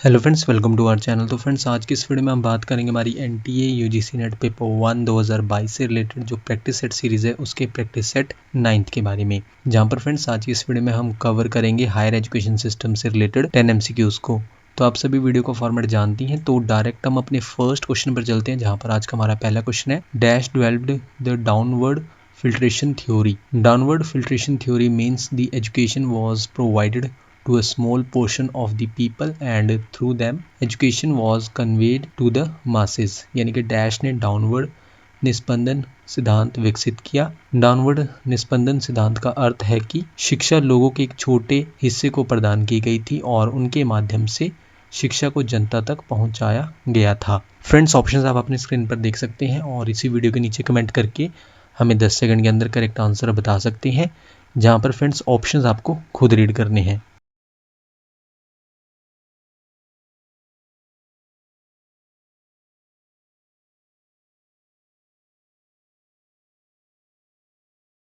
Hello friends, welcome to our channel. तो friends, आज की इस वीडियो में हम बात करेंगे हमारी एनटीए यूजीसी नेट पेपर 1 2022 से रिलेटेड जो प्रैक्टिस सेट सीरीज़ है उसके प्रैक्टिस सेट 9th के बारे में, जहां पर फ्रेंड्स आज की इस वीडियो में हम कवर करेंगे हायर एजुकेशन सिस्टम से रिलेटेड 10 MCQs को। तो आप सभी वीडियो का फॉर्मेट जानती हैं, तो डायरेक्ट हम अपने फर्स्ट क्वेश्चन पर चलते हैं, जहाँ पर आज का हमारा पहला क्वेश्चन है dash developed the downward filtration theory. Downward filtration theory means the education was provided to a small portion of the people and through them education was conveyed to the masses. यानी कि dash ने downward निस्पंदन सिद्धांत विकसित किया। Downward निस्पंदन सिद्धांत का अर्थ है कि शिक्षा लोगों के एक छोटे हिस्से को प्रदान की गई थी और उनके माध्यम से शिक्षा को जनता तक पहुंचाया गया था। फ्रेंड्स, ऑप्शंस आप अपनी स्क्रीन पर देख सकते हैं और इसी वीडियो के नीचे कमेंट करके हमें 10 सेकंड के अंदर करेक्ट आंसर बता सकते हैं, जहां पर फ्रेंड्स ऑप्शंस आपको खुद रीड करने हैं।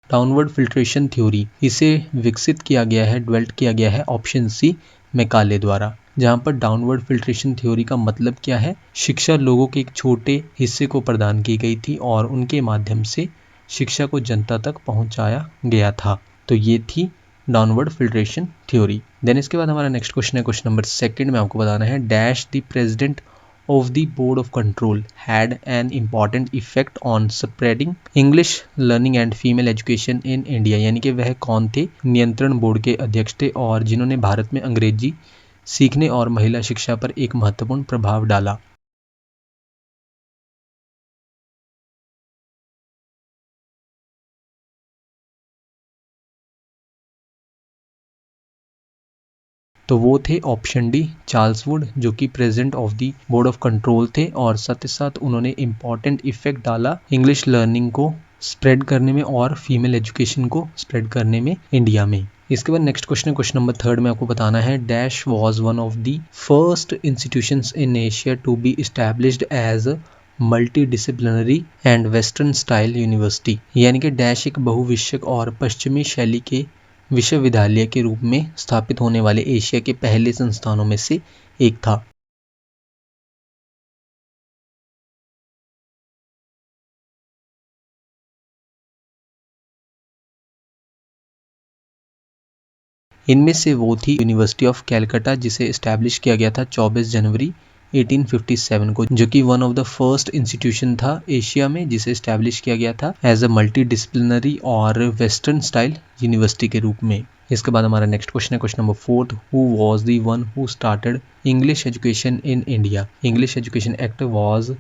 डाउनवर्ड फिल्ट्रेशन थ्योरी, इसे विकसित किया गया है, डेवलप किया गया है ऑप्शन सी मैकाले द्वारा। जहां पर डाउनवर्ड फिल्ट्रेशन थ्योरी का मतलब क्या है, शिक्षा लोगों के एक छोटे हिस्से को प्रदान की गई थी और उनके माध्यम से शिक्षा को जनता तक पहुंचाया गया था। तो ये थी डाउनवर्ड फिल्ट्रेशन थ्योरी। देन इसके बाद हमारा नेक्स्ट क्वेश्चन है, क्वेश्चन नंबर 2 में आपको बताना है dash the president of the board of control had an important effect on spreading English learning and female education in India। यानी कि वह कौन थे, नियंत्रण बोर्ड के अध्यक्ष थे और जिन्होंने भारत में अंग्रेजी सीखने और महिला शिक्षा पर एक महत्वपूर्ण प्रभाव डाला। तो वो थे ऑप्शन डी चार्ल्स वुड, जो कि president of the board of control थे और साथ ही साथ उन्होंने इम्पॉर्टेंट इफेक्ट डाला इंग्लिश लर्निंग को स्प्रेड करने में और फीमेल एजुकेशन को स्प्रेड करने में इंडिया में। इसके बाद नेक्स्ट क्वेश्चन है, क्वेश्चन नंबर 3 में आपको बताना है dash was one of the first institutions in Asia to be established as multi disciplinary and western style university. यानी कि डैश एक बहुविषयक और पश्चिमी शैली के विश्वविद्यालय के रूप में स्थापित होने वाले एशिया के पहले संस्थानों में से एक था। इनमें से वो थी यूनिवर्सिटी ऑफ कैलकाटा, जिसे इस्टेब्लिश किया गया था 24 जनवरी 1857 को, जो कि one of the first institution था एशिया में जिसे इस्टेब्लिश किया गया था एज अ मल्टी डिसिप्लिनरी और वेस्टर्न स्टाइल यूनिवर्सिटी के रूप में। इसके बाद हमारा नेक्स्ट क्वेश्चन है, question number 4, who was the one who started English education in India. English education act was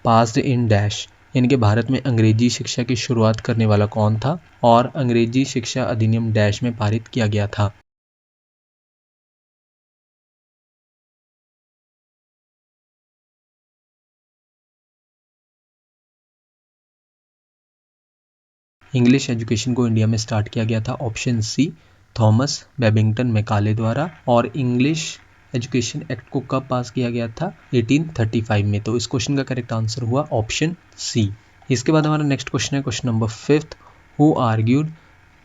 passed in dash. यानी कि भारत में अंग्रेजी शिक्षा की शुरुआत करने वाला कौन था और अंग्रेजी शिक्षा अधिनियम डैश में पारित किया गया था। इंग्लिश एजुकेशन को इंडिया में स्टार्ट किया गया था option C Thomas Babington Macaulay द्वारा। और इंग्लिश एजुकेशन एक्ट को कब पास किया गया था, 1835 में। तो इस क्वेश्चन का करेक्ट आंसर हुआ ऑप्शन सी। इसके बाद हमारा नेक्स्ट क्वेश्चन है, question number 5, who argued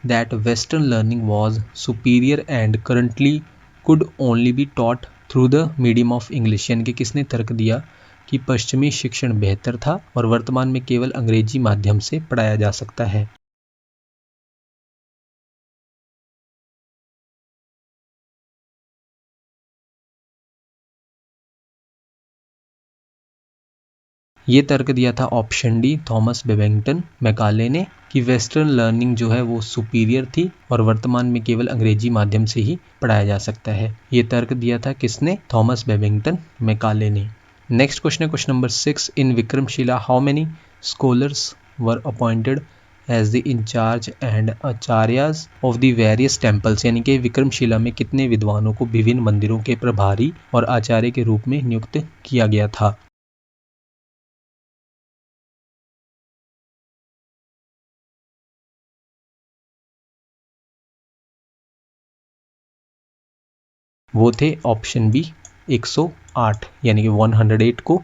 that western learning was superior and currently could only be taught through the medium of English. यानी कि किसने तर्क दिया कि पश्चिमी शिक्षण बेहतर था और वर्तमान में केवल अंग्रेजी माध्यम से पढ़ाया जा सकता है। ये तर्क दिया था option D Thomas Babington Macaulay ने कि वेस्टर्न लर्निंग जो है वो सुपीरियर थी और वर्तमान में केवल अंग्रेजी माध्यम से ही पढ़ाया जा सकता है। ये तर्क दिया था किसने, थॉमस बेबिंगटन मैकाले ने। नेक्स्ट क्वेश्चन है, question number 6, in Vikramshila how many scholars were appointed as the in charge and acharyas of the various temples. यानी कि विक्रमशिला में कितने विद्वानों को विभिन्न मंदिरों के प्रभारी और आचार्य के रूप में नियुक्त किया गया था। वो थे ऑप्शन बी 108, यानी कि 108 को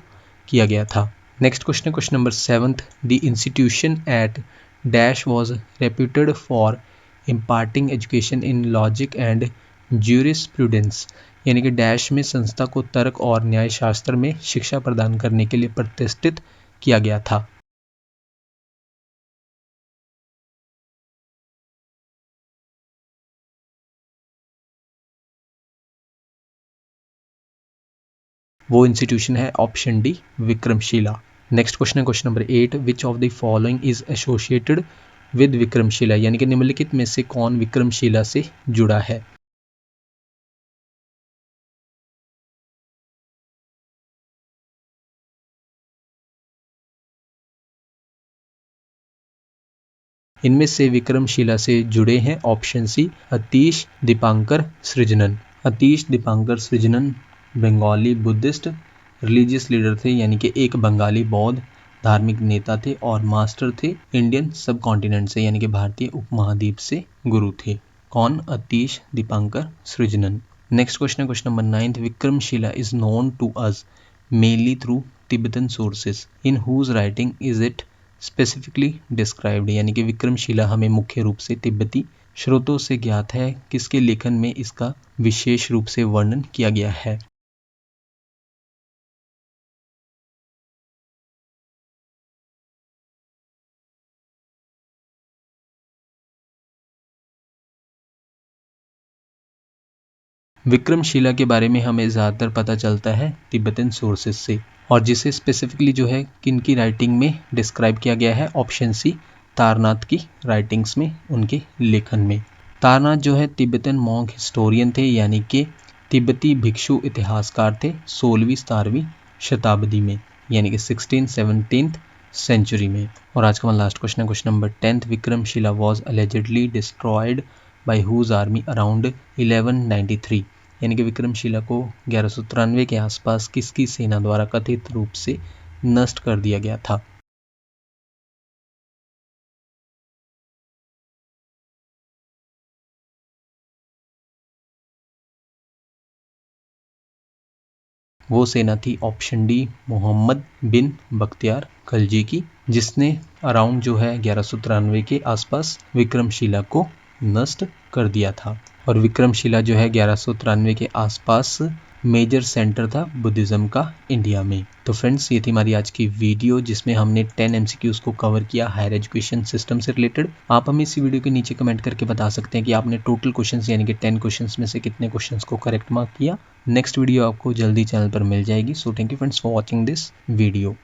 किया गया था। नेक्स्ट क्वेश्चन है, question number 7, the institution at dash was reputed for imparting education in logic and jurisprudence. यानी कि डैश में संस्था को तर्क और न्याय शास्त्र में शिक्षा प्रदान करने के लिए प्रतिष्ठित किया गया था। वो इंस्टीट्यूशन है option D Vikramshila. Next question है question number 8, which of the following is associated with Vikramshila, यानी कि निम्नलिखित में से कौन विक्रमशिला से जुड़ा है। इनमें से विक्रमशिला से जुड़े हैं option C Atish Dipankar Srijnan. Atish Dipankar Srijnan Bengali Buddhist religious leader थे, यानी कि एक बंगाली बौद्ध धार्मिक नेता थे और मास्टर थे इंडियन सब कॉन्टिनेंट से, यानी कि भारतीय उपमहाद्वीप से गुरु थे। कौन? अतीश दीपांकर सृजनन। नेक्स्ट क्वेश्चन है question number 9, Vikramshila is known to us mainly through Tibetan sources in whose writing is it specifically described, यानी कि विक्रमशिला हमें मुख्य रूप से तिब्बती स्रोतों से ज्ञात है, किसके लेखन में इसका विशेष रूप से वर्णन किया गया है। विक्रमशिला के बारे में हमें ज़्यादातर पता चलता है तिब्बतन सोर्सेस से, और जिसे स्पेसिफिकली जो है किन की राइटिंग में डिस्क्राइब किया गया है, ऑप्शन सी तारनाथ की राइटिंग्स में, उनके लेखन में। तारनाथ जो है तिब्बतन मॉन्क हिस्टोरियन थे, यानी कि तिब्बती भिक्षु इतिहासकार थे 16वीं-17वीं शताब्दी में, यानी कि 16th-17th सेंचुरी में। और आज का हमारा लास्ट क्वेश्चन है question number 10, Vikramshila was allegedly destroyed by whose army around 1193, यानी कि विक्रमशिला को 1193 के आसपास किसकी सेना द्वारा कथित रूप से नष्ट कर दिया गया था। वो सेना थी ऑप्शन डी मोहम्मद बिन बख्तियार खलजी की, जिसने अराउंड जो है 1193 के आसपास विक्रमशिला को नष्ट कर दिया था। और विक्रमशिला जो है 1193 के आसपास मेजर सेंटर था बुद्धिज़्म का इंडिया में। तो फ्रेंड्स, ये थी हमारी आज की वीडियो जिसमें हमने 10 MCQs को कवर किया हायर एजुकेशन सिस्टम से रिलेटेड। आप हमें इसी वीडियो के नीचे कमेंट करके बता सकते हैं कि आपने टोटल क्वेश्चंस यानी कि 10 क्वेश्चंस में से कितने क्वेश्चंस को करेक्ट मार्क किया। नेक्स्ट वीडियो आपको जल्दी चैनल पर मिल जाएगी। So thank you friends for watching this video.